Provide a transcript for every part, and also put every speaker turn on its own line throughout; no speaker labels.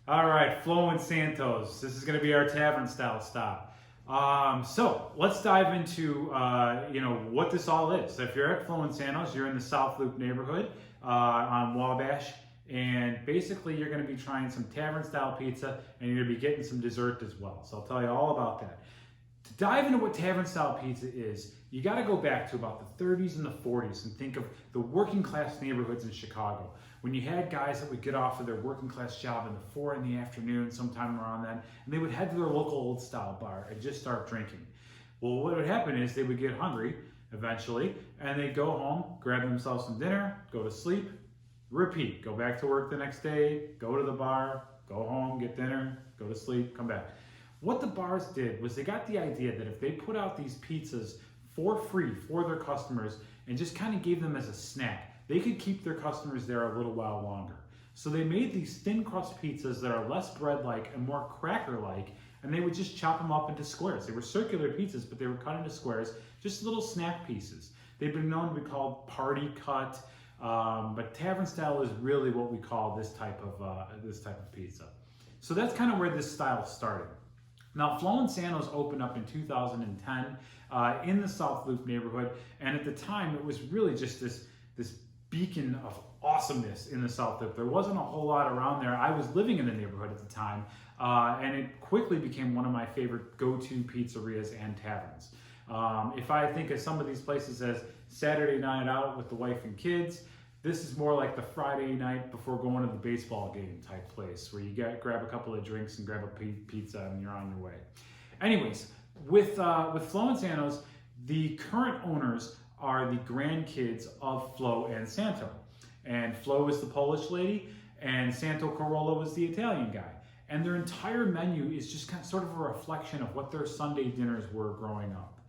All right, Flo Santos. This is going to be our tavern style stop. So let's dive into what this all is. So if you're at Flo Santos, you're in the South Loop neighborhood on Wabash, and basically you're going to be trying some tavern style pizza, and you're going to be getting some dessert as well. So I'll tell you all about that. To dive into what tavern style pizza is, you got to go back to about the 30s and the 40s and think of the working class neighborhoods in Chicago. When you had guys that would get off of their working class job in the 4 in the afternoon, sometime around then, and they would head to their local old style bar and just start drinking. Well, what would happen is they would get hungry eventually, and they'd go home, grab themselves some dinner, go to sleep, repeat, go back to work the next day, go to the bar, go home, get dinner, go to sleep, come back. What the bars did was they got the idea that if they put out these pizzas for free for their customers and just kind of gave them as a snack, they could keep their customers there a little while longer. So they made these thin crust pizzas that are less bread-like and more cracker-like, and they would just chop them up into squares. They were circular pizzas, but they were cut into squares, just little snack pieces. They've been known to be called party cut, but tavern style is really what we call this type of pizza. So that's kind of where this style started. Now, Flo Santo's opened up in 2010 in the South Loop neighborhood, and at the time it was really just this beacon of awesomeness in the South Loop. There wasn't a whole lot around there. I was living in the neighborhood at the time, and it quickly became one of my favorite go-to pizzerias and taverns. If I think of some of these places as Saturday night out with the wife and kids, this is more like the Friday night before going to the baseball game type place where you grab a couple of drinks and grab a pizza and you're on your way. Anyways, with Flo Santo's, the current owners are the grandkids of Flo and Santo. And Flo is the Polish lady, and Santo Corolla was the Italian guy. And their entire menu is just sort of a reflection of what their Sunday dinners were growing up.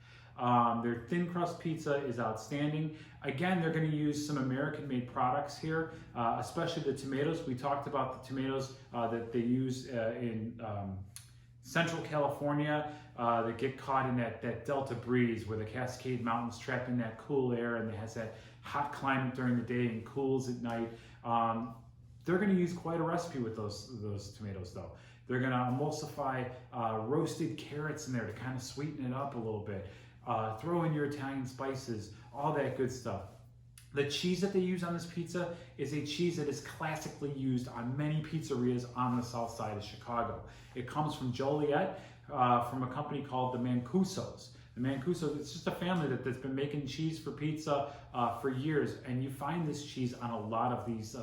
Their thin crust pizza is outstanding. Again, they're going to use some American-made products here, especially the tomatoes. We talked about the tomatoes that they use in Central California that get caught in that Delta breeze where the Cascade Mountains trap in that cool air and it has that hot climate during the day and cools at night. They're going to use quite a recipe with those tomatoes though. They're going to emulsify roasted carrots in there to kind of sweeten it up a little bit. Throw in your Italian spices, all that good stuff. The cheese that they use on this pizza is a cheese that is classically used on many pizzerias on the south side of Chicago. It comes from Joliet, from a company called the Mancusos. The Mancusos, it's just a family that's been making cheese for pizza for years, and you find this cheese on a lot of these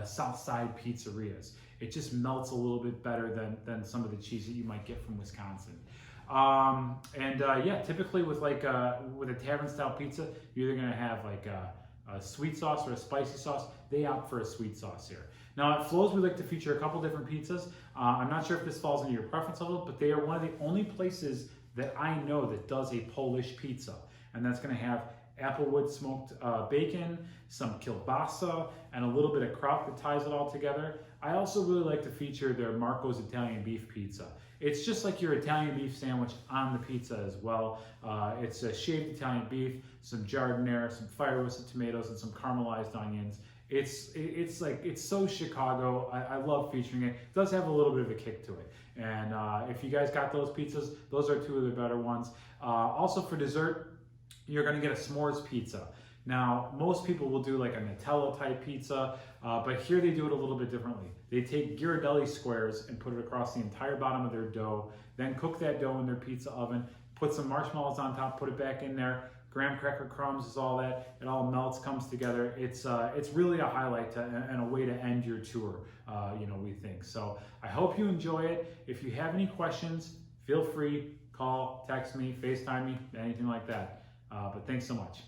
south side pizzerias. It just melts a little bit better than some of the cheese that you might get from Wisconsin. Typically with a tavern style pizza, you're either gonna have like a sweet sauce or a spicy sauce. They opt for a sweet sauce here. Now at Flo's, we like to feature a couple different pizzas. I'm not sure if this falls into your preference level, but they are one of the only places that I know that does a Polish pizza. And that's gonna have applewood smoked bacon, some kielbasa, and a little bit of kraut that ties it all together. I also really like to feature their Marco's Italian beef pizza. It's just like your Italian beef sandwich on the pizza as well. It's a shaved Italian beef, some giardiniera, some fire roasted tomatoes, and some caramelized onions. It's so Chicago. I love featuring it. It does have a little bit of a kick to it. And if you guys got those pizzas, those are two of the better ones. Also for dessert, you're gonna get a s'mores pizza. Now, most people will do like a Nutella type pizza, but here they do it a little bit differently. They take Ghirardelli squares and put it across the entire bottom of their dough, then cook that dough in their pizza oven, put some marshmallows on top, put it back in there, graham cracker crumbs is all that, it all melts, comes together. It's really a highlight and a way to end your tour, we think. So I hope you enjoy it. If you have any questions, feel free, call, text me, FaceTime me, anything like that. But thanks so much.